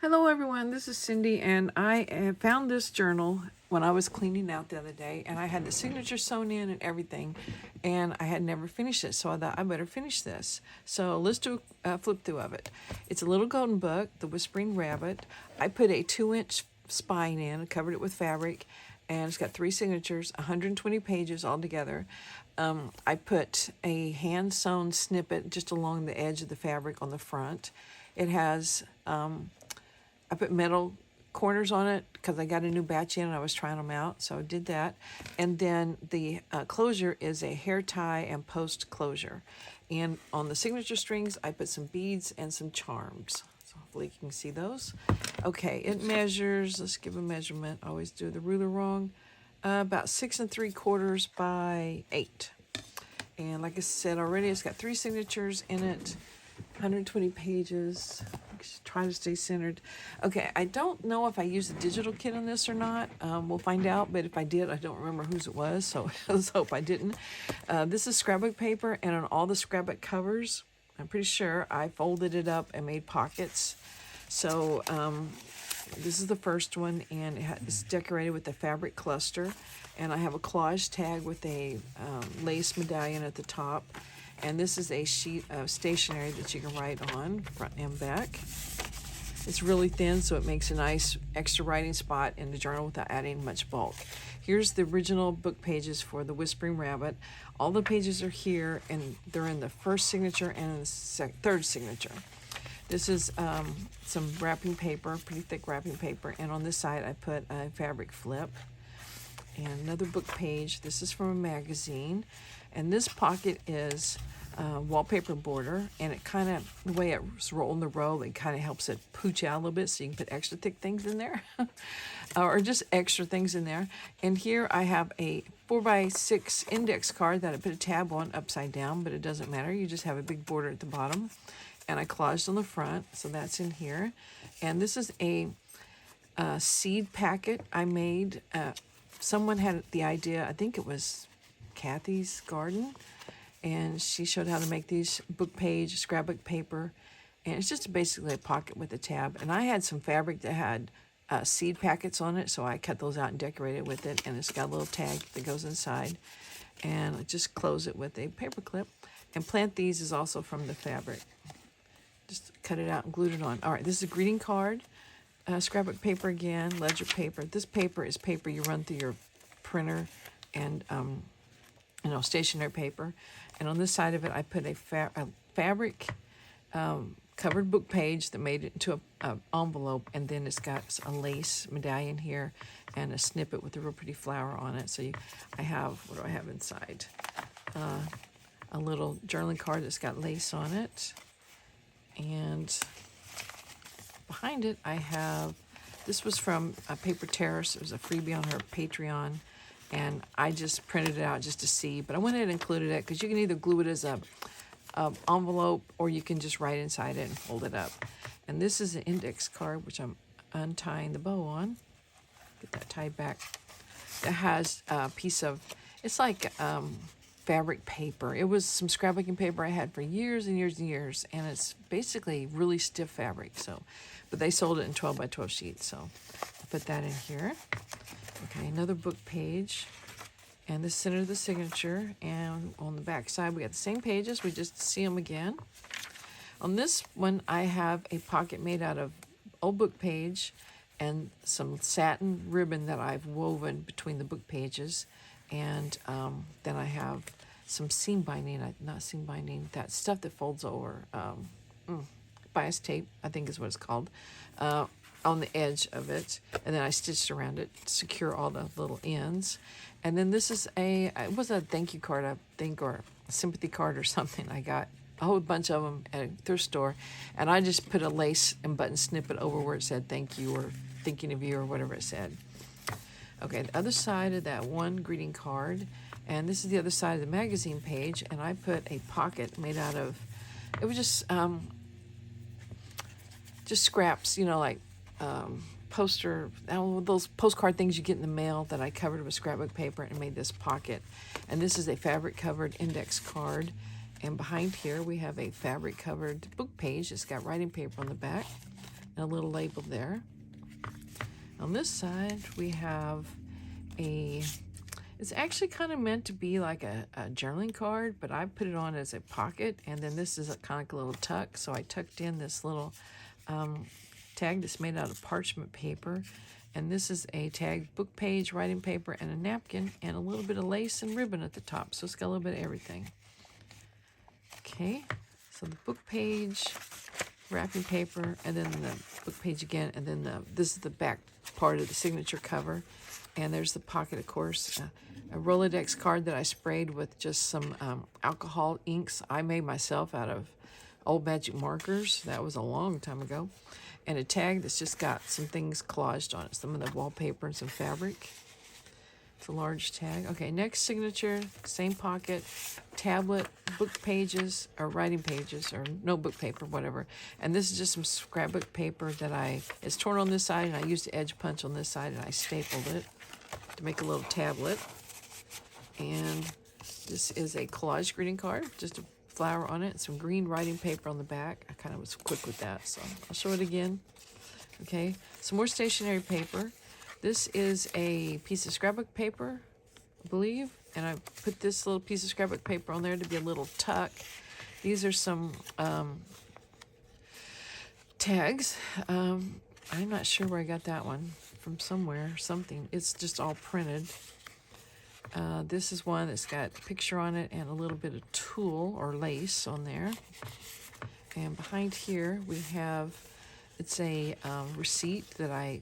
Hello everyone, this is Cindy, and I found this journal when I was cleaning out the other day, and I had the signature sewn in and everything, and I had never finished it, so I thought I better finish this. So let's do a flip through of it. It's a little golden book, The Whispering Rabbit. I put a 2-inch spine in, covered it with fabric, and it's got 3 signatures, 120 pages altogether. I put a hand sewn snippet just along the edge of the fabric on the front. It has I put metal corners on it because I got a new batch in and I was trying them out, so I did that. And then the closure is a hair tie and post closure. And on the signature strings, I put some beads and some charms. So hopefully you can see those. Okay, it measures, let's give a measurement. I always do the ruler wrong. About 6 3/4 by 8. And like I said already, it's got 3 signatures in it, 120 pages. Try to stay centered. Okay, I don't know if I used a digital kit on this or not. We'll find out, but if I did, I don't remember whose it was, so let's hope I didn't. This is scrapbook paper, and on all the scrapbook covers, I'm pretty sure I folded it up and made pockets. So this is the first one, and it's decorated with a fabric cluster, and I have a collage tag with a lace medallion at the top. And this is a sheet of stationery that you can write on, front and back. It's really thin, so it makes a nice extra writing spot in the journal without adding much bulk. Here's the original book pages for The Whispering Rabbit. All the pages are here, and they're in the first signature and in the third signature. This is some wrapping paper, pretty thick wrapping paper, and on this side I put a fabric flip. And another book page. This is from a magazine. And this pocket is wallpaper border, and it kind of, the way it's rolled in the row, it kind of helps it pooch out a little bit so you can put extra thick things in there or just extra things in there. And here I have a 4x6 index card that I put a tab on upside down, but it doesn't matter. You just have a big border at the bottom, and I collaged on the front, so that's in here. And this is a seed packet I made. Someone had the idea, I think it was Kathy's Garden, and she showed how to make these book page scrapbook paper, and it's just basically a pocket with a tab. And I had some fabric that had seed packets on it, so I cut those out and decorated with it, and it's got a little tag that goes inside, and I just close it with a paper clip. And Plant These is also from the fabric. Just cut it out and glued it on. All right, this is a greeting card. Scrapbook paper again, ledger paper. This paper is paper you run through your printer, and stationery paper. And on this side of it, I put a fabric covered book page that made it into a envelope, and then it's got a lace medallion here and a snippet with a real pretty flower on it. So I have, what do I have inside? A little journaling card that's got lace on it, and behind it, I have, this was from Paper Terrace. It was a freebie on her Patreon, and I just printed it out just to see. But I went ahead and included it because you can either glue it as a envelope, or you can just write inside it and fold it up. And this is an index card, which I'm untying the bow on. Get that tied back. That has a piece of, it's like fabric paper. It was some scrapbooking paper I had for years and years and years, and it's basically really stiff fabric. So, but they sold it in 12 by 12 sheets, so I put that in here. Okay, another book page, and the center of the signature, and on the back side we got the same pages, we just see them again. On this one I have a pocket made out of old book page and some satin ribbon that I've woven between the book pages, and then I have some seam binding, not seam binding, that stuff that folds over, bias tape, I think is what it's called, on the edge of it, and then I stitched around it to secure all the little ends. And then this is it was a thank you card, I think, or a sympathy card or something. I got a whole bunch of them at a thrift store, and I just put a lace and button snippet over where it said thank you or thinking of you or whatever it said. Okay, the other side of that one greeting card, and this is the other side of the magazine page, and I put a pocket made out of, it was just scraps, like poster, those postcard things you get in the mail that I covered with scrapbook paper and made this pocket. And this is a fabric covered index card, and behind here we have a fabric covered book page. It's got writing paper on the back, and a little label there. On this side, we have it's actually kind of meant to be like a journaling card, but I put it on as a pocket, and then this is kind of like a little tuck, so I tucked in this little tag that's made out of parchment paper, and this is a tag book page, writing paper, and a napkin, and a little bit of lace and ribbon at the top, so it's got a little bit of everything. Okay, so the book page, wrapping paper, and then the book page again, and then this is the back part of the signature cover, and there's the pocket, of course, a Rolodex card that I sprayed with just some alcohol inks I made myself out of old magic markers. That was a long time ago. And a tag that's just got some things collaged on it, some of the wallpaper and some fabric. It's a large tag. Okay, next signature, same pocket, tablet, book pages, or writing pages, or notebook paper, whatever. And this is just some scrapbook paper that it's torn on this side, and I used the edge punch on this side, and I stapled it to make a little tablet. And this is a collage greeting card, just a flower on it, some green writing paper on the back. I kind of was quick with that, so I'll show it again. Okay, some more stationery paper. This is a piece of scrapbook paper, I believe, and I put this little piece of scrapbook paper on there to be a little tuck. These are some tags. I'm not sure where I got that one from, somewhere, something. It's just all printed. This is one that's got a picture on it and a little bit of tulle or lace on there. And behind here we have, it's a receipt that I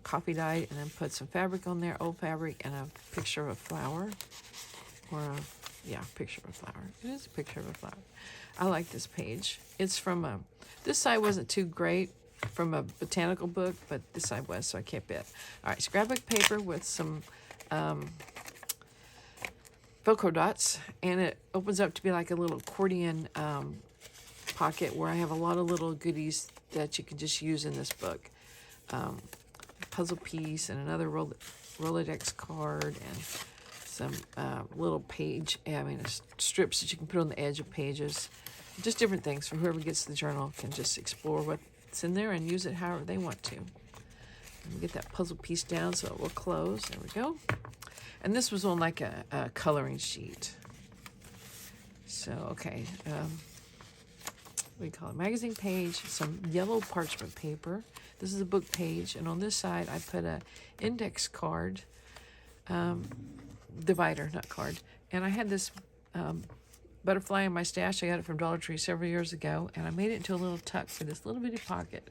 copy dyed and then put some fabric on there, old fabric, and a picture of a flower. Or picture of a flower. It is a picture of a flower. I like this page. It's from this side wasn't too great from a botanical book, but this side was, so I kept it. All right, scrapbook paper with some Velcro dots, and it opens up to be like a little accordion pocket where I have a lot of little goodies that you can just use in this book. Puzzle piece and another Rolodex card and some little strips that you can put on the edge of pages. Just different things for whoever gets the journal can just explore what's in there and use it however they want to. And get that puzzle piece down so it will close. There we go. And this was on like a coloring sheet. So, okay. What do you call it? Magazine page, some yellow parchment paper. This is a book page. And on this side, I put a index card, divider, not card. And I had this butterfly in my stash. I got it from Dollar Tree several years ago. And I made it into a little tuck for this little bitty pocket.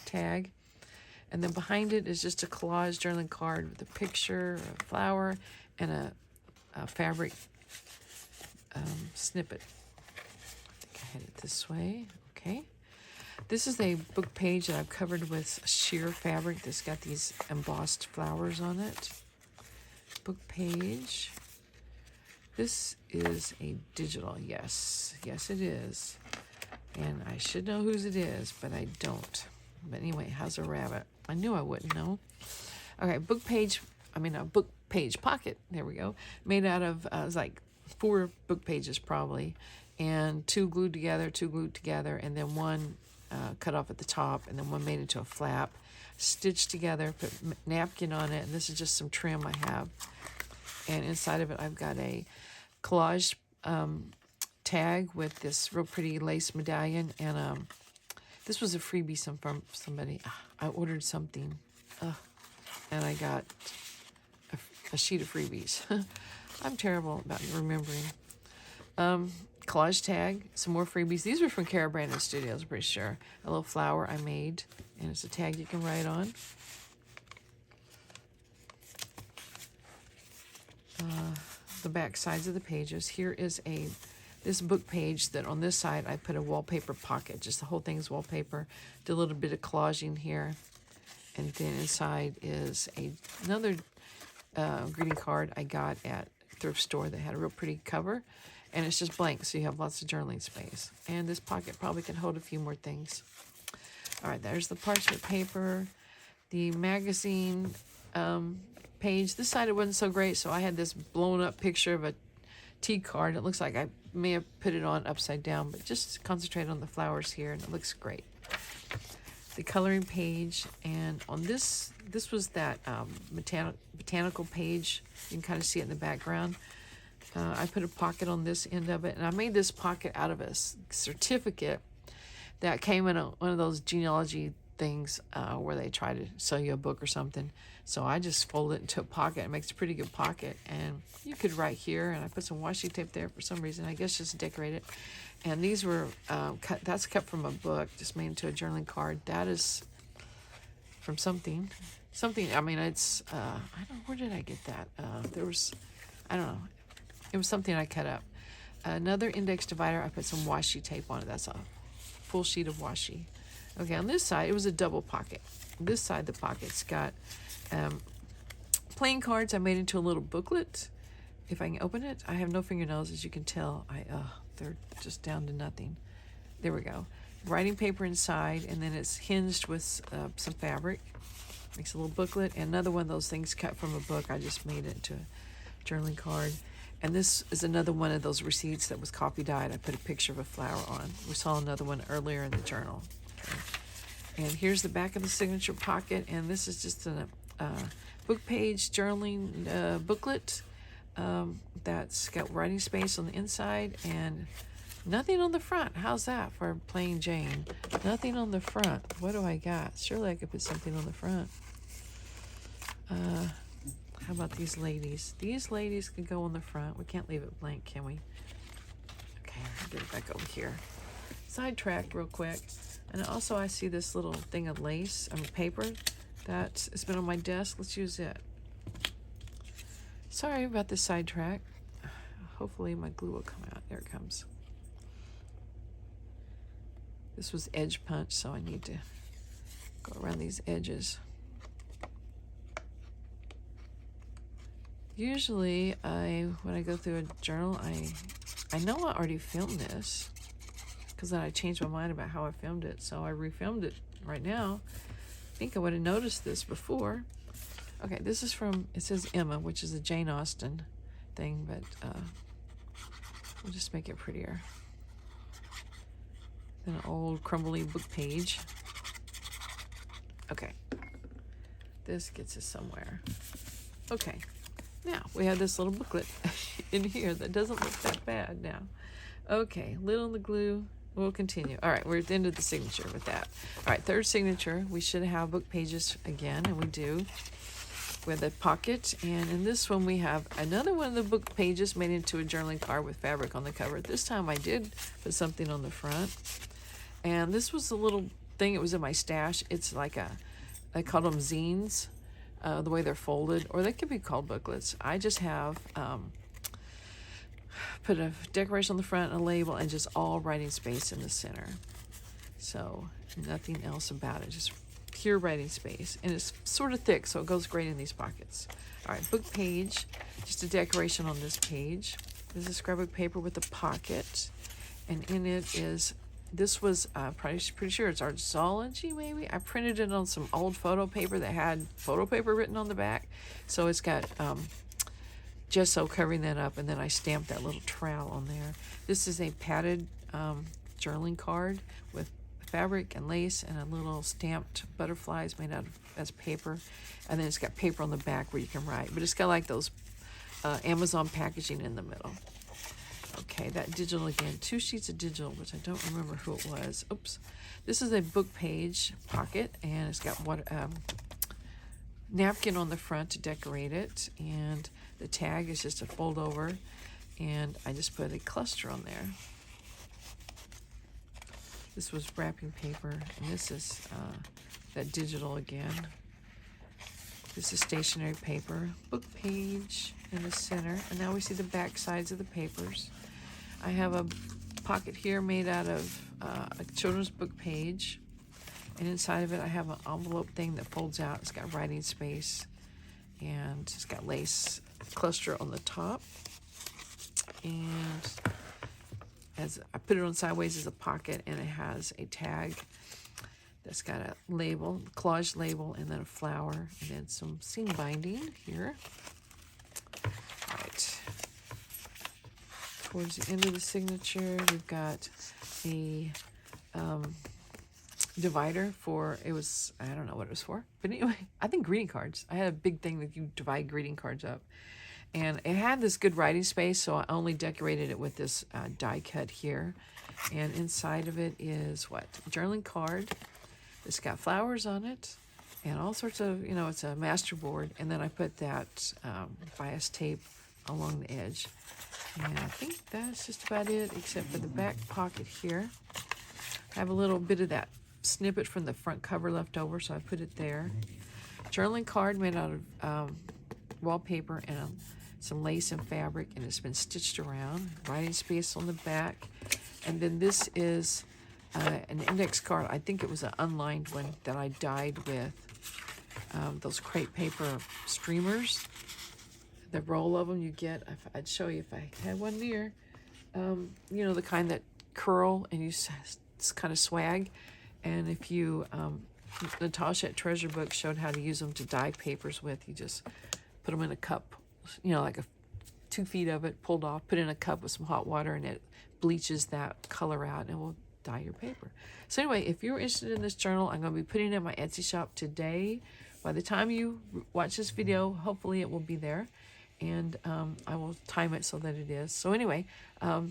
Tag. And then behind it is just a collage journaling card with a picture, a flower, and a fabric snippet. I think I had it this way. Okay. This is a book page that I've covered with sheer fabric that's got these embossed flowers on it. Book page. This is a digital. Yes, it is. And I should know whose it is, but I don't. But anyway, how's a rabbit? I knew I wouldn't know. Okay, book page pocket. There we go. Made out of, it was like 4 book pages probably, and 2 glued together, and then one cut off at the top, and then one made into a flap, stitched together, put napkin on it, and this is just some trim I have. And inside of it, I've got a collage tag with this real pretty lace medallion, and this was a freebie from somebody. I ordered something, and I got a sheet of freebies. I'm terrible about remembering. Collage tag, some more freebies. These were from Cara Brandon Studios, I'm pretty sure. A little flower I made, and it's a tag you can write on. The back sides of the pages. Here is this book page that on this side I put a wallpaper pocket. Just the whole thing's wallpaper. Did a little bit of collaging here. And then inside is another greeting card I got at a thrift store that had a real pretty cover. And it's just blank, so you have lots of journaling space. And this pocket probably can hold a few more things. All right, there's the parchment paper. The magazine page. This side it wasn't so great, so I had this blown up picture of a tea card. It looks like I may have put it on upside down, but just concentrate on the flowers here, and it looks great. the coloring page, and on this was that botanical page. You can kind of see it in the background. I put a pocket on this end of it, and I made this pocket out of a certificate that came in one of those genealogy things where they try to sell you a book or something. So I just fold it into a pocket. It makes a pretty good pocket, and you could write here, and I put some washi tape there for some reason, I guess just to decorate it. And these were cut. That's cut from a book, just made into a journaling card. That is from something. I mean, it's I don't know, where did I get that? There was, I don't know, it was something I cut up. Another index divider, I put some washi tape on it. That's a full sheet of washi. Okay, on this side, it was a double pocket. This side, the pocket's got playing cards I made into a little booklet. If I can open it, I have no fingernails, as you can tell. They're just down to nothing. There we go. Writing paper inside, and then it's hinged with some fabric. Makes a little booklet, and another one of those things cut from a book. I just made it into a journaling card. And this is another one of those receipts that was copy dyed. I put a picture of a flower on. We saw another one earlier in the journal. Okay. And here's the back of the signature pocket, and this is just a book page journaling booklet that's got writing space on the inside and nothing on the front. How's that for plain Jane? Nothing on the front. What do I got? Surely I could put something on the front. How about these ladies? These ladies could go on the front. We can't leave it blank, can we? Okay, I'll get it back over here. Sidetrack real quick. And also I see this little thing of lace, paper that has been on my desk. Let's use it. Sorry about the sidetrack. Hopefully my glue will come out. There it comes. This was edge punch, so I need to go around these edges. Usually, when I go through a journal, I know I already filmed this, because then I changed my mind about how I filmed it, so I refilmed it right now. I think I would have noticed this before. Okay, this is from, it says Emma, which is a Jane Austen thing, but we'll just make it prettier. An old crumbly book page. Okay, this gets us somewhere. Okay. Now, we have this little booklet in here that doesn't look that bad now. Okay, lid on the glue. We'll continue. All right, we're at the end of the signature with that. All right, third signature. We should have book pages again, and we do. With a pocket, and in this one we have another one of the book pages made into a journaling card with fabric on the cover. This time I did put something on the front. And this was a little thing. It was in my stash. It's like I call them zines. The way they're folded, or they could be called booklets. I just have put a decoration on the front, a label, and just all writing space in the center. So nothing else about it, just pure writing space. And it's sort of thick, so it goes great in these pockets. All right, book page, just a decoration on this page. This is scrapbook paper with a pocket, and in it is, this was pretty sure it's Artsology, maybe. I printed it on some old photo paper that had photo paper written on the back. So it's got gesso covering that up, and then I stamped that little trowel on there. This is a padded journaling card with fabric and lace and a little stamped butterflies made out of as paper. And then it's got paper on the back where you can write. But it's got like those Amazon packaging in the middle. Okay, that digital again, 2 sheets of digital, which I don't remember who it was. Oops. This is a book page pocket, and it's got what napkin on the front to decorate it, and the tag is just a fold over, and I just put a cluster on there. This was wrapping paper, and this is that digital again. This is stationery paper, book page in the center, and now we see the back sides of the papers. I have a pocket here made out of a children's book page, and inside of it I have an envelope thing that folds out. It's got writing space, and it's got lace cluster on the top, and as I put it on sideways as a pocket, and it has a tag that's got a label, collage label, and then a flower, and then some seam binding here. All right. Towards the end of the signature, we've got a divider for, it was, I don't know what it was for, but anyway, I think greeting cards. I had a big thing that you divide greeting cards up. And it had this good writing space, so I only decorated it with this die cut here. And inside of it is what? A journaling card. It's got flowers on it and all sorts of, it's a master board. And then I put that bias tape along the edge. And I think that's just about it, except for the back pocket here. I have a little bit of that snippet from the front cover left over, so I put it there. Journaling card made out of wallpaper and some lace and fabric, and it's been stitched around. Writing space on the back. And then this is an index card. I think it was an unlined one that I dyed with those crepe paper streamers. The roll of them you get, I'd show you if I had one near. The kind that curl and you kind of swag. And if you, Natasha at Treasure Book showed how to use them to dye papers with. You just put them in a cup, like 2 feet of it pulled off, put in a cup with some hot water, and it bleaches that color out and it will dye your paper. So anyway, if you're interested in this journal, I'm going to be putting it in my Etsy shop today. By the time you watch this video, hopefully it will be there. And I will time it so that it is. So anyway,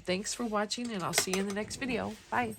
thanks for watching, and I'll see you in the next video. Bye.